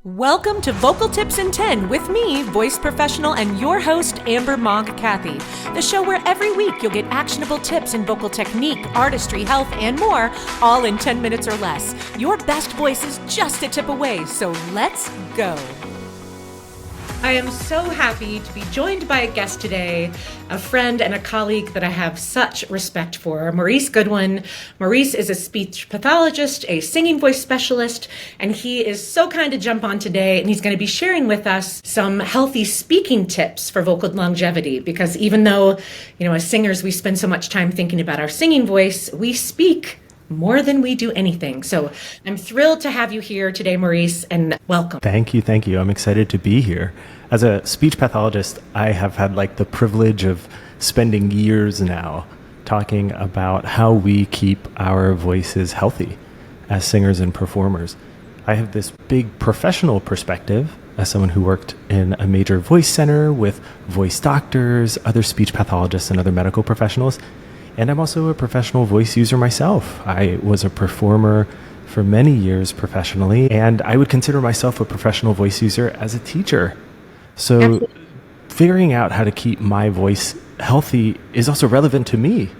Welcome to Vocal Tips in 10 with me, voice professional and your host, Amber Mogg Cathy. The show where every week you'll get actionable tips in vocal technique, artistry, health, and more, all in 10 minutes or less. Your best voice is just a tip away, so let's go. I am so happy to be joined by a guest today, a friend and a colleague that I have such respect for, Maurice Goodwin. Maurice is a speech pathologist, a singing voice specialist, and he is so kind to jump on today, and he's going to be sharing with us some healthy speaking tips for vocal longevity, because even though, as singers, we spend so much time thinking about our singing voice, we speak more than we do anything. So I'm thrilled to have you here today, Maurice, and welcome. Thank you. I'm excited to be here. As a speech pathologist, I have had the privilege of spending years now talking about how we keep our voices healthy as singers and performers. I have this big professional perspective as someone who worked in a major voice center with voice doctors, other speech pathologists, and other medical professionals. And I'm also a professional voice user myself. I was a performer for many years professionally, and I would consider myself a professional voice user as a teacher. So Absolutely. Figuring out how to keep my voice healthy is also relevant to me.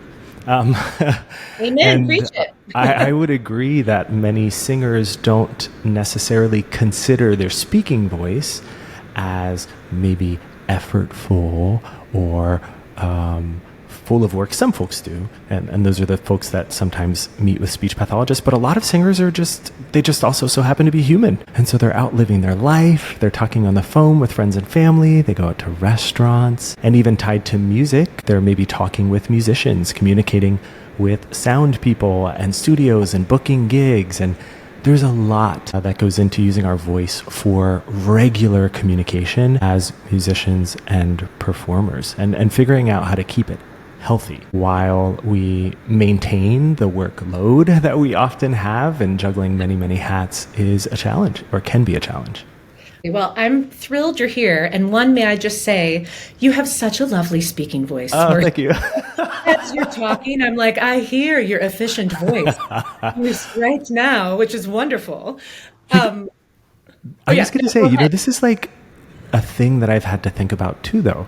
Amen. Preach it. I would agree that many singers don't necessarily consider their speaking voice as maybe effortful or full of work. Some folks do, and those are the folks that sometimes meet with speech pathologists, but a lot of singers are they just also so happen to be human. And so they're out living their life, they're talking on the phone with friends and family, they go out to restaurants, and even tied to music, they're maybe talking with musicians, communicating with sound people and studios and booking gigs. And there's a lot that goes into using our voice for regular communication as musicians and performers, and figuring out how to keep it healthy while we maintain the workload that we often have, and juggling many, many hats is a challenge, or can be a challenge. Well, I'm thrilled you're here. And one, may I just say, you have such a lovely speaking voice. Oh, thank you. As you're talking, I'm like, I hear your efficient voice right now, which is wonderful. I was going to say, this is a thing that I've had to think about too, though.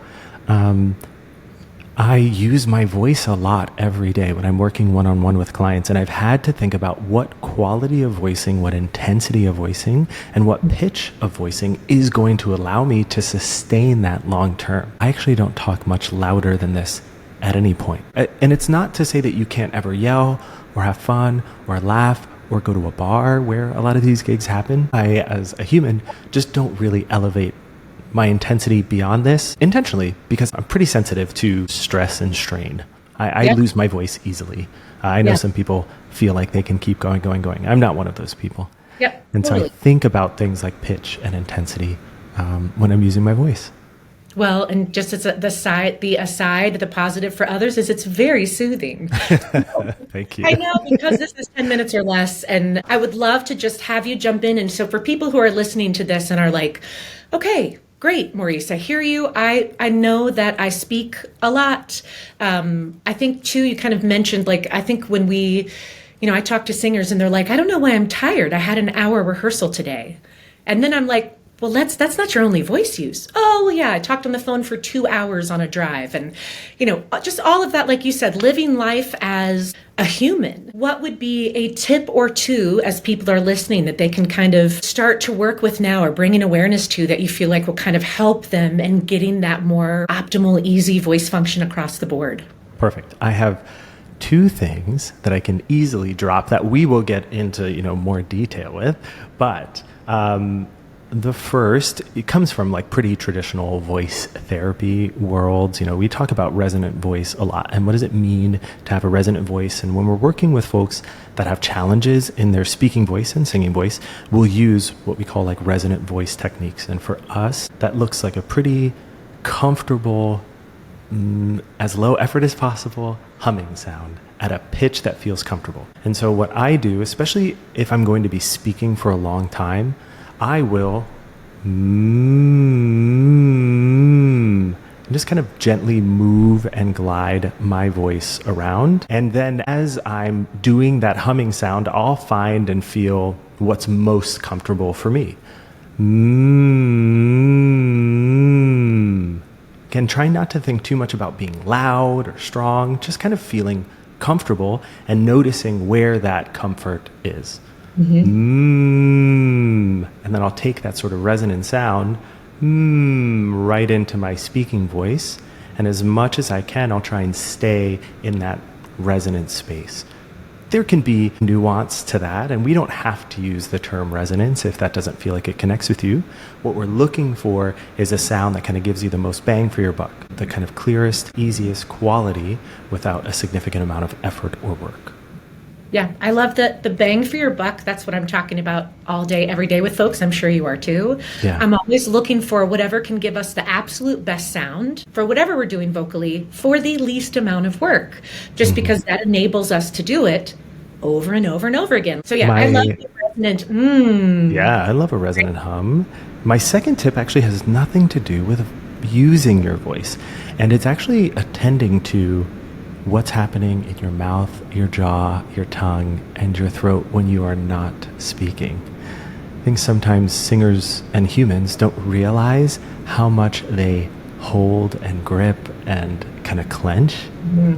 I use my voice a lot every day when I'm working one-on-one with clients, and I've had to think about what quality of voicing, what intensity of voicing, and what pitch of voicing is going to allow me to sustain that long term. I actually don't talk much louder than this at any point. And it's not to say that you can't ever yell or have fun or laugh or go to a bar where a lot of these gigs happen. I, as a human, just don't really elevate my intensity beyond this intentionally, because I'm pretty sensitive to stress and strain. I lose my voice easily. I know some people feel like they can keep going. I'm not one of those people. Yep, and totally. So I think about things like pitch and intensity when I'm using my voice. Well, and just as the positive for others is it's very soothing. Thank you. I know, because this is 10 minutes or less, and I would love to just have you jump in. And so for people who are listening to this and are like, okay, great, Maurice, I hear you. I know that I speak a lot. I think too, you kind of mentioned, I think when I talk to singers and they're like, I don't know why I'm tired. I had an hour rehearsal today. And then I'm like, well, that's not your only voice use. Oh, well, yeah, I talked on the phone for 2 hours on a drive. And, just all of that, like you said, living life as a human. What would be a tip or two as people are listening that they can kind of start to work with now, or bringing awareness to, that you feel like will kind of help them in getting that more optimal, easy voice function across the board? Perfect. I have 2 things that I can easily drop that we will get into, more detail with, but the first, it comes from pretty traditional voice therapy worlds. We talk about resonant voice a lot, and what does it mean to have a resonant voice? And when we're working with folks that have challenges in their speaking voice and singing voice, we'll use what we call resonant voice techniques. And for us, that looks like a pretty comfortable, as low effort as possible, humming sound at a pitch that feels comfortable. And so what I do, especially if I'm going to be speaking for a long time, I will and just kind of gently move and glide my voice around. And then as I'm doing that humming sound, I'll find and feel what's most comfortable for me. Mm. Again, try not to think too much about being loud or strong, just kind of feeling comfortable and noticing where that comfort is. Mm. And then I'll take that sort of resonant sound right into my speaking voice. And as much as I can, I'll try and stay in that resonant space. There can be nuance to that, and we don't have to use the term resonance if that doesn't feel like it connects with you. What we're looking for is a sound that kind of gives you the most bang for your buck, the kind of clearest, easiest quality without a significant amount of effort or work. Yeah, I love the bang for your buck. That's what I'm talking about all day, every day with folks. I'm sure you are too. Yeah. I'm always looking for whatever can give us the absolute best sound for whatever we're doing vocally for the least amount of work, just because that enables us to do it over and over and over again. So yeah, I love the resonant. Yeah, I love a resonant hum. My second tip actually has nothing to do with using your voice, and it's actually attending to what's happening in your mouth, your jaw, your tongue, and your throat when you are not speaking. I think sometimes singers and humans don't realize how much they hold and grip and kind of clench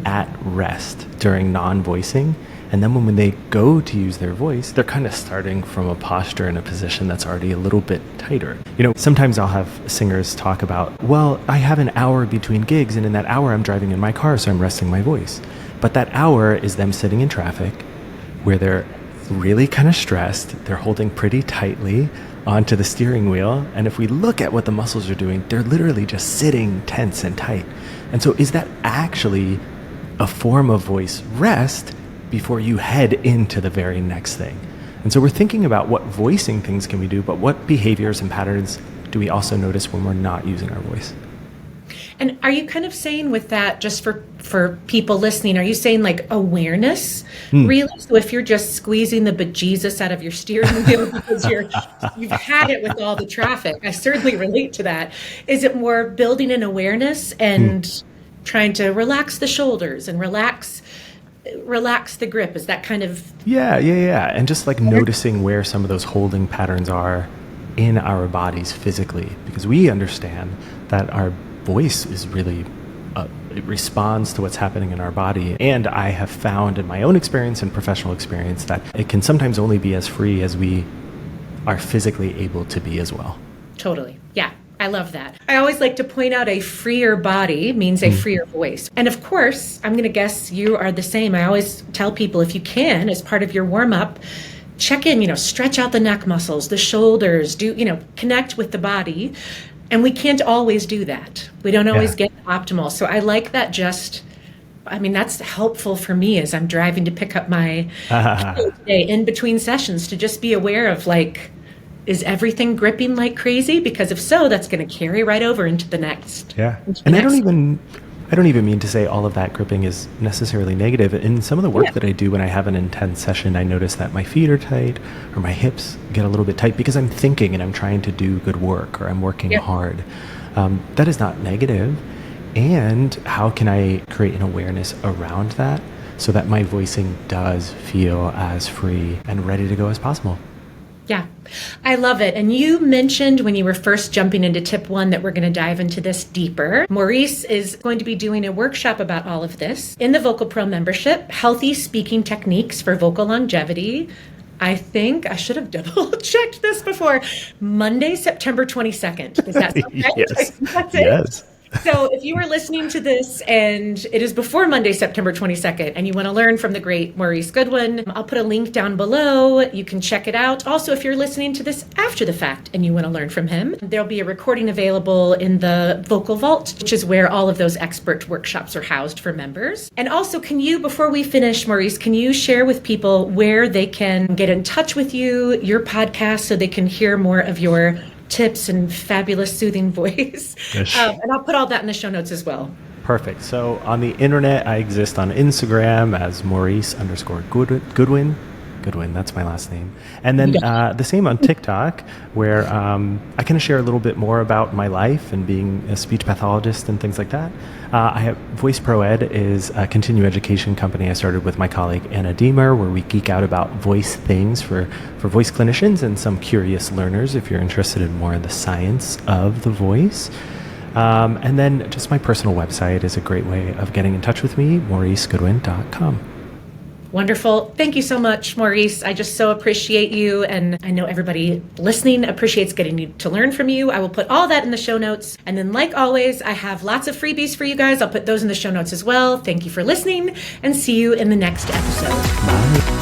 at rest during non-voicing. And then when they go to use their voice, they're kind of starting from a posture and a position that's already a little bit tighter. You know, sometimes I'll have singers talk about, well, I have an hour between gigs, and in that hour I'm driving in my car, so I'm resting my voice. But that hour is them sitting in traffic where they're really kind of stressed. They're holding pretty tightly onto the steering wheel. And if we look at what the muscles are doing, they're literally just sitting tense and tight. And so is that actually a form of voice rest before you head into the very next thing? And so we're thinking about what voicing things can we do, but what behaviors and patterns do we also notice when we're not using our voice? And are you kind of saying with that, just for people listening, are you saying like awareness, really? So if you're just squeezing the bejesus out of your steering wheel because you've had it with all the traffic, I certainly relate to that. Is it more building an awareness and trying to relax the shoulders and relax the grip? Is that kind of... Yeah. And just like noticing where some of those holding patterns are in our bodies physically, because we understand that our voice is really it responds to what's happening in our body. And I have found in my own experience and professional experience that it can sometimes only be as free as we are physically able to be as well. Totally. Yeah. I love that. I always like to point out a freer body means a freer voice. And of course, I'm going to guess you are the same. I always tell people, if you can, as part of your warm-up, check in, stretch out the neck muscles, the shoulders, connect with the body. And we can't always do that. We don't always get optimal. So I like that that's helpful for me as I'm driving to pick up my kid today in between sessions, to just be aware of is everything gripping like crazy? Because if so, that's going to carry right over into the next. Yeah. And I don't even mean to say all of that gripping is necessarily negative. In some of the work that I do when I have an intense session, I notice that my feet are tight or my hips get a little bit tight because I'm thinking and I'm trying to do good work or I'm working hard. That is not negative. And how can I create an awareness around that so that my voicing does feel as free and ready to go as possible? Yeah, I love it. And you mentioned when you were first jumping into tip 1 that we're going to dive into this deeper. Maurice is going to be doing a workshop about all of this in the Vocal Pro membership, Healthy Speaking Techniques for Vocal Longevity. I think I should have double checked this before. Monday, September 22nd. Does that sound right? Yes. That's it. Yes. So if you are listening to this and it is before Monday, September 22nd, and you want to learn from the great Maurice Goodwin, I'll put a link down below. You can check it out. Also, if you're listening to this after the fact and you want to learn from him, there'll be a recording available in the Vocal Vault, which is where all of those expert workshops are housed for members. And also, before we finish, Maurice, can you share with people where they can get in touch with you, your podcast, so they can hear more of your tips and fabulous soothing voice? Yes. And I'll put all that in the show notes as well. Perfect. So on the internet, I exist on Instagram as Maurice_Goodwin, Goodwin. That's my last name. And then the same on TikTok, where I kind of share a little bit more about my life and being a speech pathologist and things like that. I have Voice Pro Ed is a continuing education company I started with my colleague Anna Deemer, where we geek out about voice things for voice clinicians and some curious learners if you're interested in more of the science of the voice. And then just my personal website is a great way of getting in touch with me, mauricegoodwin.com. Wonderful. Thank you so much, Maurice. I just so appreciate you. And I know everybody listening appreciates getting to learn from you. I will put all that in the show notes. And then like always, I have lots of freebies for you guys. I'll put those in the show notes as well. Thank you for listening and see you in the next episode. Bye.